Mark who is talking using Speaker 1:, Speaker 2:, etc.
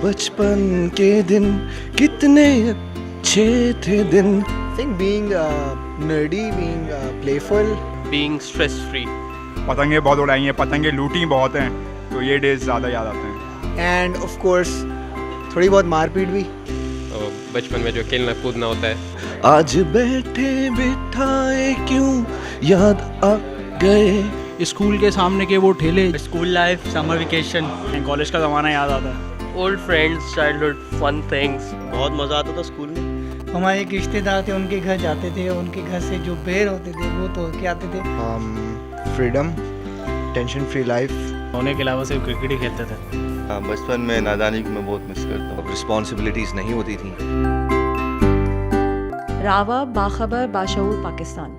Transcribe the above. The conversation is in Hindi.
Speaker 1: बचपन के दिन कितने अच्छे थे दिन।
Speaker 2: I think being nerdy, being playful,
Speaker 3: being stress free.
Speaker 4: पतंगे बहुत उड़ाई हैं, पतंगे लूटी बहुत हैं, तो ये डेज ज़्यादा याद आते हैं।
Speaker 2: and of course थोड़ी बहुत मारपीट भी।
Speaker 3: तो बचपन में जो खेलना कूदना होता है।
Speaker 1: आज बैठे बिठाए क्यों याद आ गए।
Speaker 5: स्कूल के सामने के वो ठेले।
Speaker 6: School life, summer vacation, college का ज़माना याद आता है।
Speaker 3: Old friends, childhood fun things.
Speaker 6: बहुत मज़ा आता था स्कूल में।
Speaker 7: हमारे एक रिश्तेदार थे, उनके घर जाते थे, उनके घर से जो बेर होते थे वो तोड़ के आते थे।
Speaker 2: Freedom, tension free life.
Speaker 6: होने के अलावा सिर्फ क्रिकेट ही खेलते थे।
Speaker 8: बचपन में नादानी को मैं बहुत मिस करता हूँ।
Speaker 1: रिस्पॉन्सिबिलिटीज नहीं होती थी।
Speaker 9: रावा, बाखबर, बाशऊर, पाकिस्तान।